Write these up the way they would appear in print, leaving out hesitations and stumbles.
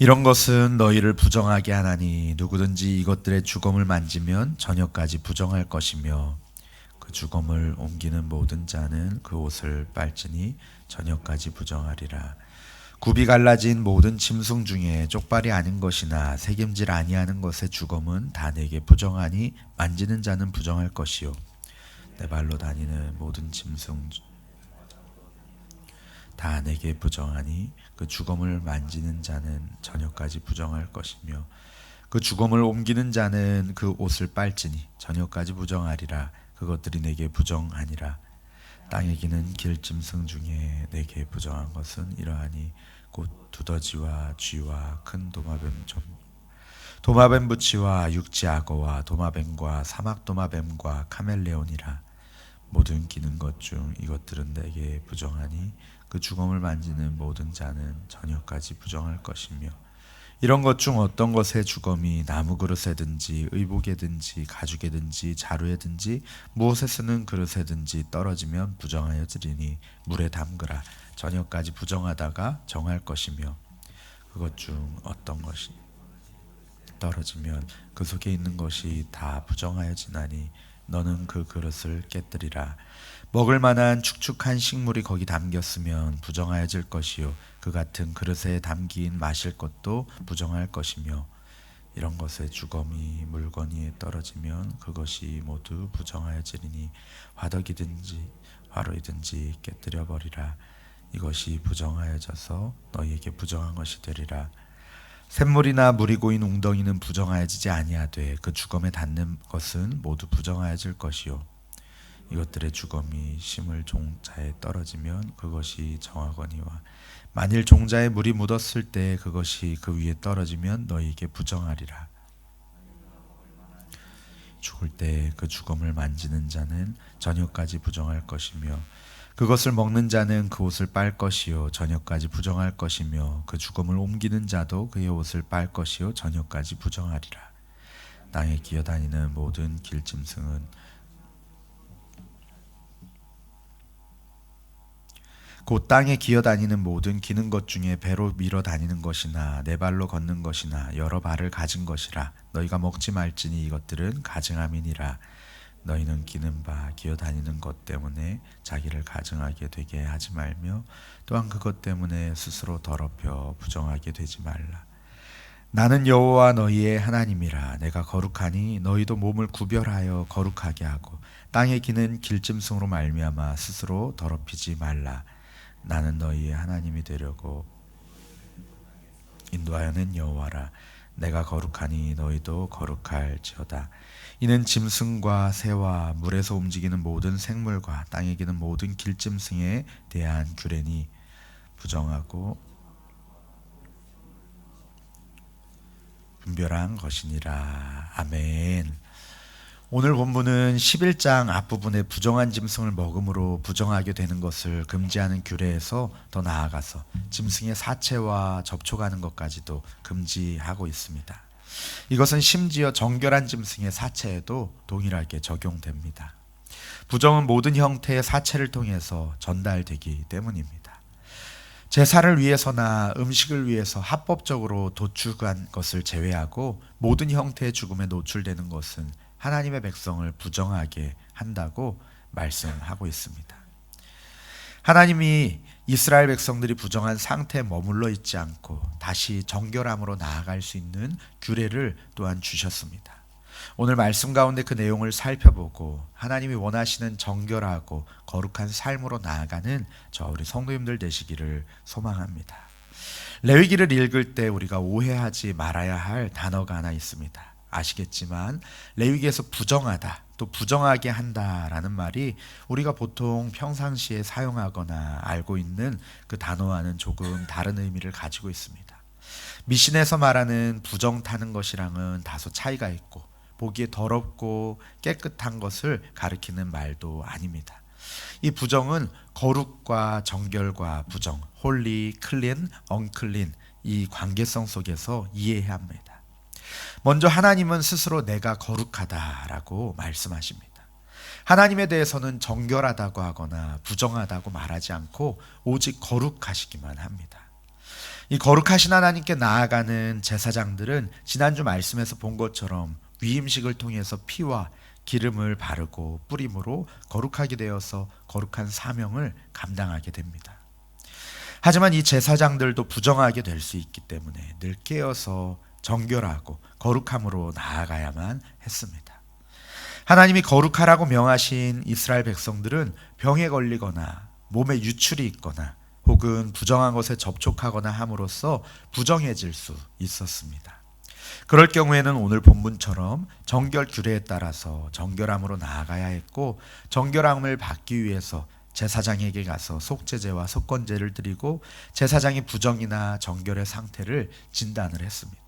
이런 것은 너희를 부정하게 하나니 누구든지 이것들의 주검을 만지면 저녁까지 부정할 것이며 그 주검을 옮기는 모든 자는 그 옷을 빨지니 저녁까지 부정하리라. 굽이 갈라진 모든 짐승 중에 쪽발이 아닌 것이나 새김질 아니하는 것의 주검은 다 내게 부정하니 만지는 자는 부정할 것이요 내 발로 다니는 모든 짐승 다 내게 부정하니 그 주검을 만지는 자는 저녁까지 부정할 것이며 그 주검을 옮기는 자는 그 옷을 빨지니 저녁까지 부정하리라. 그것들이 내게 부정하니라. 땅에 기는 길짐승 중에 내게 부정한 것은 이러하니 곧 두더지와 쥐와 큰 도마뱀 부치와 육지악어와 도마뱀과 사막 도마뱀과 카멜레온이라. 모든 기는 것 중 이것들은 내게 부정하니 그 주검을 만지는 모든 자는 저녁까지 부정할 것이며 이런 것 중 어떤 것의 주검이 나무 그릇에든지 의복에든지 가죽에든지 자루에든지 무엇에 쓰는 그릇에든지 떨어지면 부정하여지리니 물에 담그라. 저녁까지 부정하다가 정할 것이며 그것 중 어떤 것이 떨어지면 그 속에 있는 것이 다 부정하여지나니 너는 그 그릇을 깨뜨리라. 먹을 만한 축축한 식물이 거기 담겼으면 부정하여질 것이요 그 같은 그릇에 담긴 마실 것도 부정할 것이며 이런 것의 주검이 물건 위에 떨어지면 그것이 모두 부정하여지리니 화덕이든지 화로이든지 깨뜨려 버리라. 이것이 부정하여져서 너희에게 부정한 것이 되리라. 샘물이나 물이 고인 웅덩이는 부정하여지지 아니하되 그 주검에 닿는 것은 모두 부정하여질 것이요 이것들의 주검이 심을 종자에 떨어지면 그것이 정하거니와 만일 종자에 물이 묻었을 때 그것이 그 위에 떨어지면 너희에게 부정하리라. 죽을 때 그 주검을 만지는 자는 저녁까지 부정할 것이며 그것을 먹는 자는 그 옷을 빨 것이요 저녁까지 부정할 것이며 그 주검을 옮기는 자도 그의 옷을 빨 것이요 저녁까지 부정하리라. 땅에 기어다니는 모든 길짐승은 곧 땅에 기어다니는 모든 기는 것 중에 배로 밀어 다니는 것이나 네 발로 걷는 것이나 여러 발을 가진 것이라. 너희가 먹지 말지니 이것들은 가증함이니라. 너희는 기는 바 기어다니는 것 때문에 자기를 가증하게 되게 하지 말며 또한 그것 때문에 스스로 더럽혀 부정하게 되지 말라. 나는 여호와 너희의 하나님이라. 내가 거룩하니 너희도 몸을 구별하여 거룩하게 하고 땅에 기는 길짐승으로 말미암아 스스로 더럽히지 말라. 나는 너희의 하나님이 되려고 인도하여는 여호와라. 내가 거룩하니 너희도 거룩할지어다. 이는 짐승과 새와 물에서 움직이는 모든 생물과 땅에 기는 모든 길짐승에 대한 규례니 부정하고 분별한 것이니라. 아멘. 오늘 본문은 11장 앞부분에 부정한 짐승을 먹음으로 부정하게 되는 것을 금지하는 규례에서 더 나아가서 짐승의 사체와 접촉하는 것까지도 금지하고 있습니다. 이것은 심지어 정결한 짐승의 사체에도 동일하게 적용됩니다. 부정은 모든 형태의 사체를 통해서 전달되기 때문입니다. 제사를 위해서나 음식을 위해서 합법적으로 도축한 것을 제외하고 모든 형태의 죽음에 노출되는 것은 하나님의 백성을 부정하게 한다고 말씀하고 있습니다. 하나님이 이스라엘 백성들이 부정한 상태에 머물러 있지 않고 다시 정결함으로 나아갈 수 있는 규례를 또한 주셨습니다. 오늘 말씀 가운데 그 내용을 살펴보고 하나님이 원하시는 정결하고 거룩한 삶으로 나아가는 저 우리 성도님들 되시기를 소망합니다. 레위기를 읽을 때 우리가 오해하지 말아야 할 단어가 하나 있습니다. 아시겠지만 레위기에서 부정하다 또 부정하게 한다라는 말이 우리가 보통 평상시에 사용하거나 알고 있는 그 단어와는 조금 다른 의미를 가지고 있습니다. 미신에서 말하는 부정 타는 것이랑은 다소 차이가 있고 보기에 더럽고 깨끗한 것을 가리키는 말도 아닙니다. 이 부정은 거룩과 정결과 부정, 홀리, 클린, 언클린 이 관계성 속에서 이해해야 합니다. 먼저 하나님은 스스로 내가 거룩하다라고 말씀하십니다. 하나님에 대해서는 정결하다고 하거나 부정하다고 말하지 않고 오직 거룩하시기만 합니다. 이 거룩하신 하나님께 나아가는 제사장들은 지난주 말씀에서 본 것처럼 위임식을 통해서 피와 기름을 바르고 뿌림으로 거룩하게 되어서 거룩한 사명을 감당하게 됩니다. 하지만 이 제사장들도 부정하게 될 수 있기 때문에 늘 깨어서 정결하고 거룩함으로 나아가야만 했습니다. 하나님이 거룩하라고 명하신 이스라엘 백성들은 병에 걸리거나 몸에 유출이 있거나 혹은 부정한 것에 접촉하거나 함으로써 부정해질 수 있었습니다. 그럴 경우에는 오늘 본문처럼 정결 규례에 따라서 정결함으로 나아가야 했고, 정결함을 받기 위해서 제사장에게 가서 속죄제와 속건제를 드리고 제사장이 부정이나 정결의 상태를 진단을 했습니다.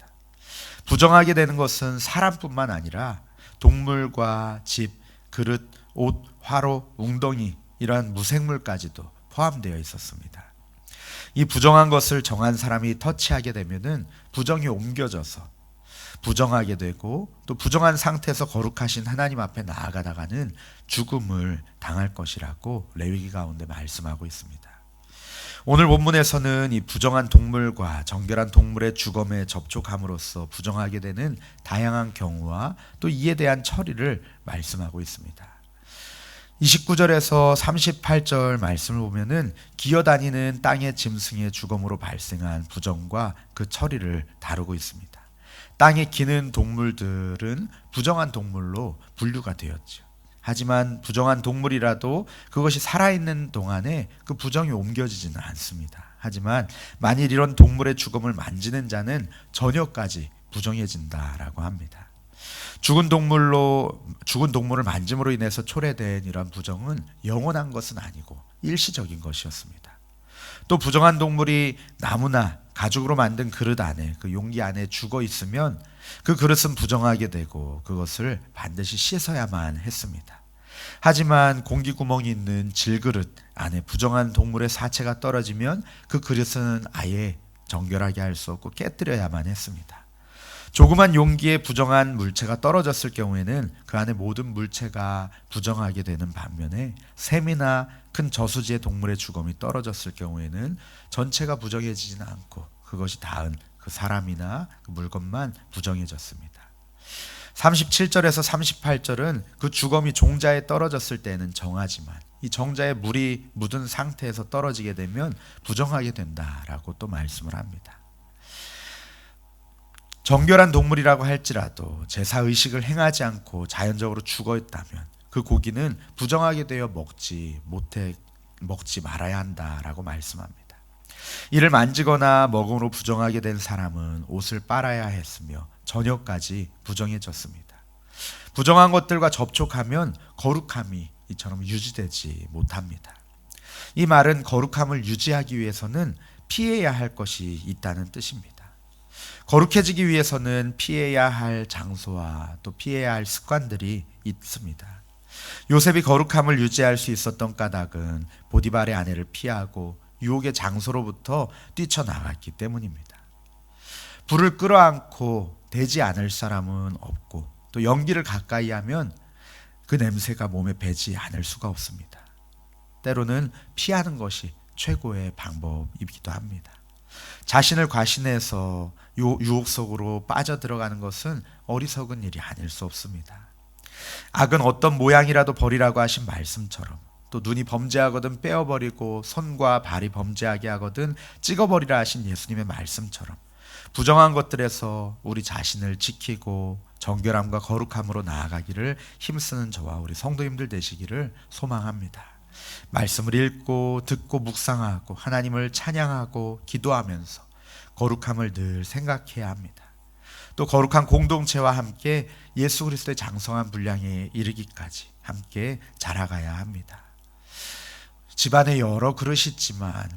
부정하게 되는 것은 사람뿐만 아니라 동물과 집, 그릇, 옷, 화로, 웅덩이 이러한 무생물까지도 포함되어 있었습니다. 이 부정한 것을 정한 사람이 터치하게 되면은 부정이 옮겨져서 부정하게 되고, 또 부정한 상태에서 거룩하신 하나님 앞에 나아가다가는 죽음을 당할 것이라고 레위기 가운데 말씀하고 있습니다. 오늘 본문에서는 이 부정한 동물과 정결한 동물의 주검에 접촉함으로써 부정하게 되는 다양한 경우와 또 이에 대한 처리를 말씀하고 있습니다. 29절에서 38절 말씀을 보면은 기어다니는 땅의 짐승의 주검으로 발생한 부정과 그 처리를 다루고 있습니다. 땅에 기는 동물들은 부정한 동물로 분류가 되었죠. 하지만 부정한 동물이라도 그것이 살아있는 동안에 그 부정이 옮겨지지는 않습니다. 하지만 만일 이런 동물의 주검을 만지는 자는 저녁까지 부정해진다라고 합니다. 죽은 동물을 만짐으로 인해서 초래된 이런 부정은 영원한 것은 아니고 일시적인 것이었습니다. 또 부정한 동물이 나무나 가죽으로 만든 그릇 안에, 그 용기 안에 죽어 있으면 그 그릇은 부정하게 되고 그것을 반드시 씻어야만 했습니다. 하지만 공기 구멍이 있는 질그릇 안에 부정한 동물의 사체가 떨어지면 그 그릇은 아예 정결하게 할 수 없고 깨뜨려야만 했습니다. 조그만 용기에 부정한 물체가 떨어졌을 경우에는 그 안에 모든 물체가 부정하게 되는 반면에 샘이나 큰 저수지의 동물의 주검이 떨어졌을 경우에는 전체가 부정해지지는 않고 그것이 닿은 그 사람이나 그 물건만 부정해졌습니다. 37절에서 38절은 그 주검이 종자에 떨어졌을 때는 정하지만 이 정자에 물이 묻은 상태에서 떨어지게 되면 부정하게 된다라고 또 말씀을 합니다. 정결한 동물이라고 할지라도 제사의식을 행하지 않고 자연적으로 죽어있다면 그 고기는 부정하게 되어 먹지 말아야 한다라고 말씀합니다. 이를 만지거나 먹음으로 부정하게 된 사람은 옷을 빨아야 했으며 저녁까지 부정해졌습니다. 부정한 것들과 접촉하면 거룩함이 이처럼 유지되지 못합니다. 이 말은 거룩함을 유지하기 위해서는 피해야 할 것이 있다는 뜻입니다. 거룩해지기 위해서는 피해야 할 장소와 또 피해야 할 습관들이 있습니다. 요셉이 거룩함을 유지할 수 있었던 까닭은 보디발의 아내를 피하고 유혹의 장소로부터 뛰쳐나갔기 때문입니다. 불을 끌어안고 대지 않을 사람은 없고 또 연기를 가까이 하면 그 냄새가 몸에 배지 않을 수가 없습니다. 때로는 피하는 것이 최고의 방법이기도 합니다. 자신을 과신해서 유혹 속으로 빠져들어가는 것은 어리석은 일이 아닐 수 없습니다. 악은 어떤 모양이라도 버리라고 하신 말씀처럼, 또 눈이 범죄하거든 빼어버리고 손과 발이 범죄하게 하거든 찍어버리라 하신 예수님의 말씀처럼 부정한 것들에서 우리 자신을 지키고 정결함과 거룩함으로 나아가기를 힘쓰는 저와 우리 성도님들 되시기를 소망합니다. 말씀을 읽고 듣고 묵상하고 하나님을 찬양하고 기도하면서 거룩함을 늘 생각해야 합니다. 또 거룩한 공동체와 함께 예수 그리스도의 장성한 분량에 이르기까지 함께 자라가야 합니다. 집안에 여러 그릇이 있지만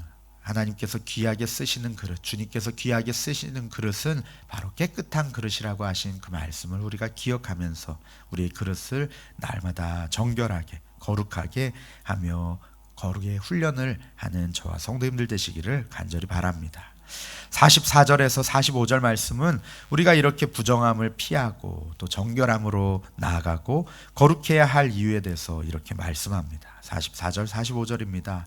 하나님께서 귀하게 쓰시는 그릇, 주님께서 귀하게 쓰시는 그릇은 바로 깨끗한 그릇이라고 하신 그 말씀을 우리가 기억하면서 우리의 그릇을 날마다 정결하게 거룩하게 하며 거룩의 훈련을 하는 저와 성도님들 되시기를 간절히 바랍니다. 44절에서 45절 말씀은 우리가 이렇게 부정함을 피하고 또 정결함으로 나아가고 거룩해야 할 이유에 대해서 이렇게 말씀합니다. 44절 45절입니다.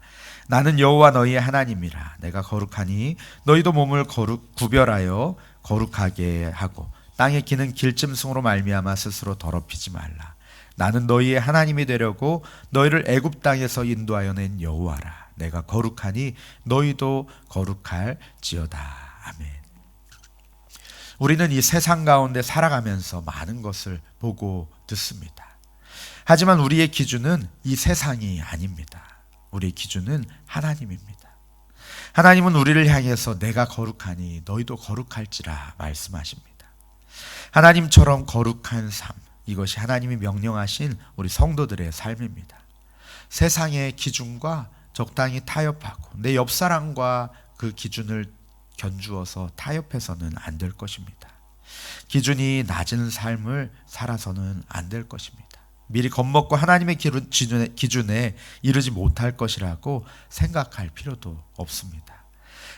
나는 여호와 너희의 하나님이라. 내가 거룩하니 너희도 몸을 구별하여 거룩하게 하고 땅에 기는 길짐승으로 말미암아 스스로 더럽히지 말라. 나는 너희의 하나님이 되려고 너희를 애굽 땅에서 인도하여 낸 여호와라. 내가 거룩하니 너희도 거룩할지어다. 아멘. 우리는 이 세상 가운데 살아가면서 많은 것을 보고 듣습니다. 하지만 우리의 기준은 이 세상이 아닙니다. 우리의 기준은 하나님입니다. 하나님은 우리를 향해서 내가 거룩하니 너희도 거룩할지라 말씀하십니다. 하나님처럼 거룩한 삶, 이것이 하나님이 명령하신 우리 성도들의 삶입니다. 세상의 기준과 적당히 타협하고 내 옆사람과 그 기준을 견주어서 타협해서는 안 될 것입니다. 기준이 낮은 삶을 살아서는 안 될 것입니다. 미리 겁먹고 하나님의 기준에 이르지 못할 것이라고 생각할 필요도 없습니다.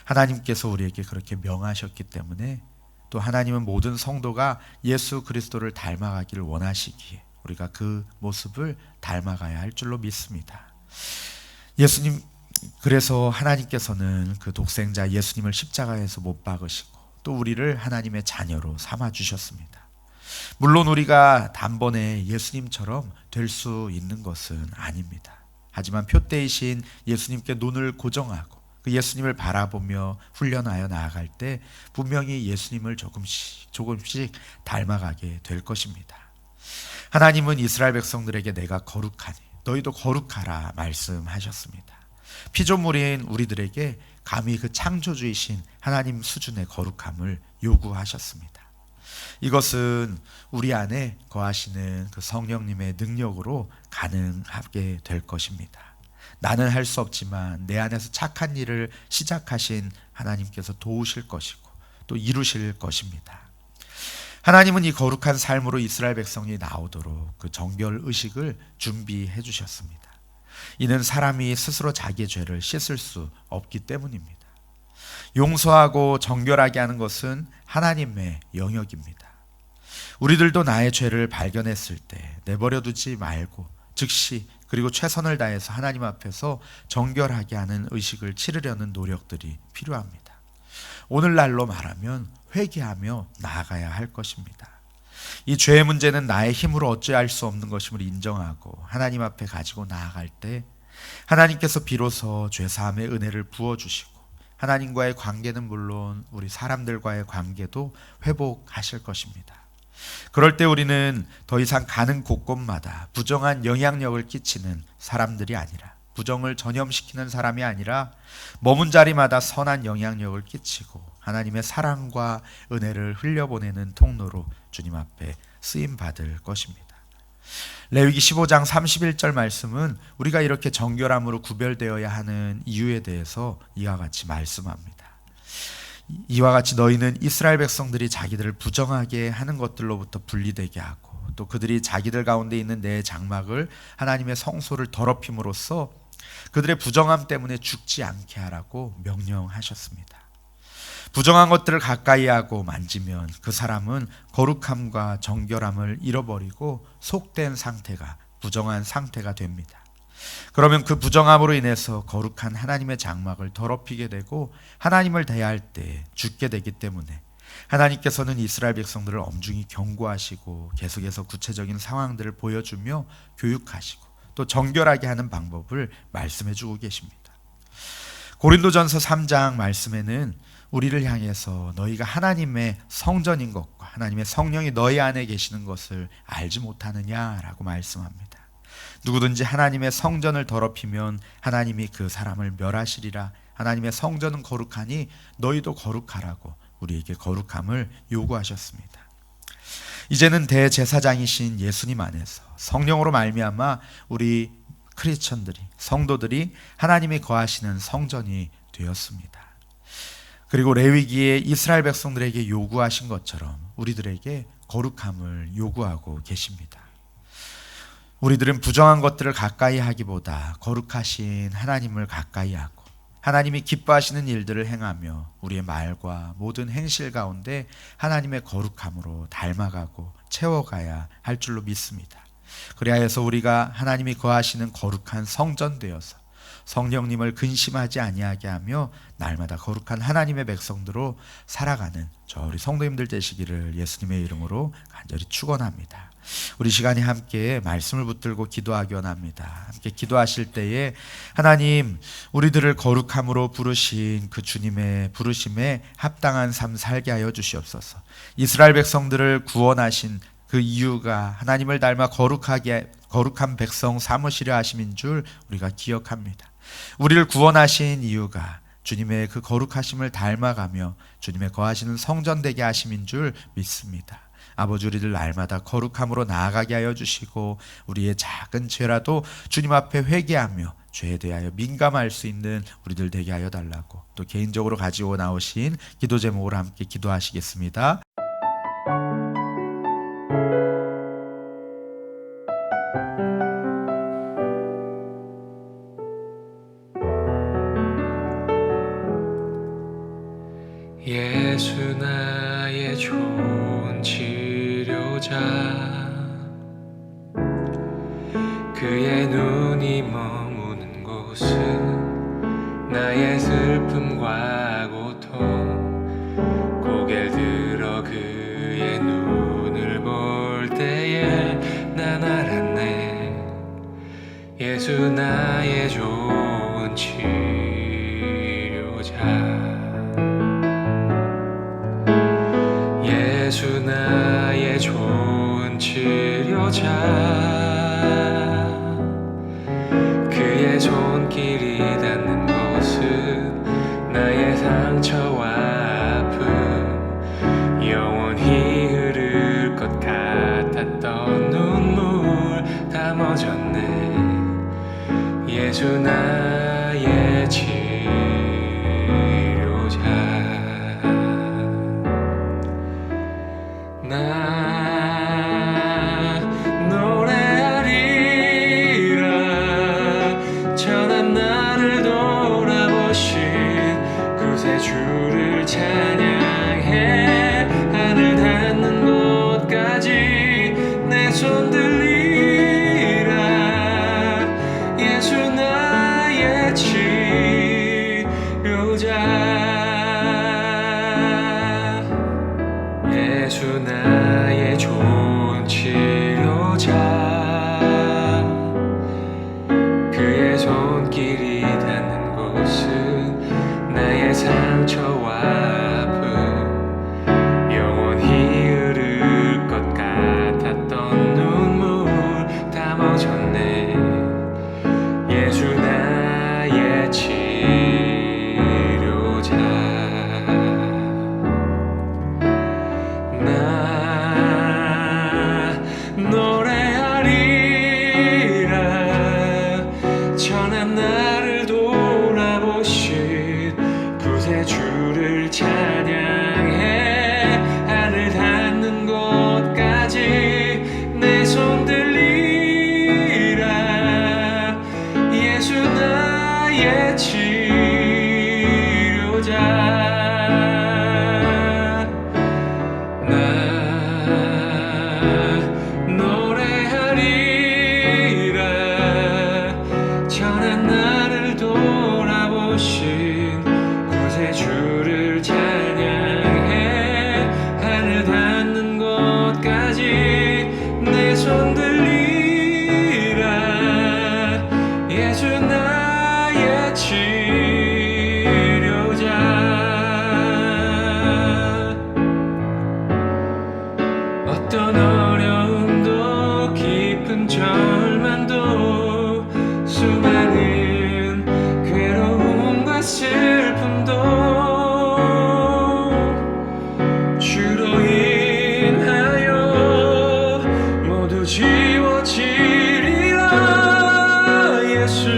하나님께서 우리에게 그렇게 명하셨기 때문에 또 하나님은 모든 성도가 예수 그리스도를 닮아가기를 원하시기에 우리가 그 모습을 닮아가야 할 줄로 믿습니다. 예수님, 그래서 하나님께서는 그 독생자 예수님을 십자가에서 못 박으시고 또 우리를 하나님의 자녀로 삼아 주셨습니다. 물론 우리가 단번에 예수님처럼 될 수 있는 것은 아닙니다. 하지만 표대이신 예수님께 눈을 고정하고 그 예수님을 바라보며 훈련하여 나아갈 때 분명히 예수님을 조금씩 닮아가게 될 것입니다. 하나님은 이스라엘 백성들에게 내가 거룩하니 너희도 거룩하라 말씀하셨습니다. 피조물인 우리들에게 감히 그 창조주이신 하나님 수준의 거룩함을 요구하셨습니다. 이것은 우리 안에 거하시는 그 성령님의 능력으로 가능하게 될 것입니다. 나는 할 수 없지만 내 안에서 착한 일을 시작하신 하나님께서 도우실 것이고 또 이루실 것입니다. 하나님은 이 거룩한 삶으로 이스라엘 백성이 나오도록 그 정결 의식을 준비해 주셨습니다. 이는 사람이 스스로 자기의 죄를 씻을 수 없기 때문입니다. 용서하고 정결하게 하는 것은 하나님의 영역입니다. 우리들도 나의 죄를 발견했을 때 내버려 두지 말고 즉시 그리고 최선을 다해서 하나님 앞에서 정결하게 하는 의식을 치르려는 노력들이 필요합니다. 오늘날로 말하면 회개하며 나아가야 할 것입니다. 이 죄의 문제는 나의 힘으로 어찌할 수 없는 것임을 인정하고 하나님 앞에 가지고 나아갈 때 하나님께서 비로소 죄사함의 은혜를 부어주시고 하나님과의 관계는 물론 우리 사람들과의 관계도 회복하실 것입니다. 그럴 때 우리는 더 이상 가는 곳곳마다 부정한 영향력을 끼치는 사람들이 아니라 부정을 전염시키는 사람이 아니라 머문 자리마다 선한 영향력을 끼치고 하나님의 사랑과 은혜를 흘려보내는 통로로 주님 앞에 쓰임받을 것입니다. 레위기 15장 31절 말씀은 우리가 이렇게 정결함으로 구별되어야 하는 이유에 대해서 이와 같이 말씀합니다. 이와 같이 너희는 이스라엘 백성들이 자기들을 부정하게 하는 것들로부터 분리되게 하고 또 그들이 자기들 가운데 있는 내 장막을 하나님의 성소를 더럽힘으로써 그들의 부정함 때문에 죽지 않게 하라고 명령하셨습니다. 부정한 것들을 가까이 하고 만지면 그 사람은 거룩함과 정결함을 잃어버리고 속된 상태가 부정한 상태가 됩니다. 그러면 그 부정함으로 인해서 거룩한 하나님의 장막을 더럽히게 되고 하나님을 대할 때 죽게 되기 때문에 하나님께서는 이스라엘 백성들을 엄중히 경고하시고 계속해서 구체적인 상황들을 보여주며 교육하시고 또 정결하게 하는 방법을 말씀해 주고 계십니다. 고린도전서 3장 말씀에는 우리를 향해서 너희가 하나님의 성전인 것과 하나님의 성령이 너희 안에 계시는 것을 알지 못하느냐라고 말씀합니다. 누구든지 하나님의 성전을 더럽히면 하나님이 그 사람을 멸하시리라. 하나님의 성전은 거룩하니 너희도 거룩하라고 우리에게 거룩함을 요구하셨습니다. 이제는 대제사장이신 예수님 안에서 성령으로 말미암아 우리 크리스천들이 성도들이 하나님이 거하시는 성전이 되었습니다. 그리고 레위기에 이스라엘 백성들에게 요구하신 것처럼 우리들에게 거룩함을 요구하고 계십니다. 우리들은 부정한 것들을 가까이 하기보다 거룩하신 하나님을 가까이 하고 하나님이 기뻐하시는 일들을 행하며 우리의 말과 모든 행실 가운데 하나님의 거룩함으로 닮아가고 채워가야 할 줄로 믿습니다. 그리하여서 우리가 하나님이 거하시는 거룩한 성전 되어서 성령님을 근심하지 아니하게 하며 날마다 거룩한 하나님의 백성들로 살아가는 저 우리 성도님들 되시기를 예수님의 이름으로 간절히 축원합니다. 우리 시간에 함께 말씀을 붙들고 기도하기 원합니다. 함께 기도하실 때에 하나님, 우리들을 거룩함으로 부르신 그 주님의 부르심에 합당한 삶 살게 하여 주시옵소서. 이스라엘 백성들을 구원하신 그 이유가 하나님을 닮아 거룩한 백성 삼으시려 하심인 줄 우리가 기억합니다. 우리를 구원하신 이유가 주님의 그 거룩하심을 닮아가며 주님의 거하시는 성전 되게 하심인 줄 믿습니다. 아버지, 우리를 날마다 거룩함으로 나아가게 하여 주시고 우리의 작은 죄라도 주님 앞에 회개하며 죄에 대하여 민감할 수 있는 우리들 되게 하여 달라고, 또 개인적으로 가지고 나오신 기도 제목으로 함께 기도하시겠습니다. 예수 나의 좋은 치료자, 그의 눈이 머무는 곳은 나의 슬픔과 고통, 고개를 들어 그의 눈을 볼 때에 난 알았네. 예수 나의 좋은 치료자, 예수 나의 좋은 치료자, 그의 손길이 닿는 곳은 나의 상처와 아픔, 영원히 흐를 것 같았던 눈물 다 멎었네. 예수 나의 치료자, 나 노래하리라. 전한 나를 돌아보신 구세주를 찬양해. 하늘 닿는 곳까지 내 손 들리라. 예수 나의 치료자, 예수 나의 좋은 치료자, 그의 손길이 닿는 곳은 나의 상처와 아픔, 영원히 흐를 것 같았던 눈물 다 멎었네. 예수 나의 치료자, 나 노래하리라. 전한 나를 돌아보신 구세주를 찬양해. 하늘 닿는 곳까지 내 손 들리라. 예수 나의 치료자, 노래하리라. 전한 나를 돌아보신 구세주를 찬양해. 하늘 닿는 곳까지 내 손 들리라. 예수 나의 치료자, 어떤 어려움도 깊은 절망도 수많은 괴로움과 슬픔도 주로 인하여 모두 지워지리라. 예수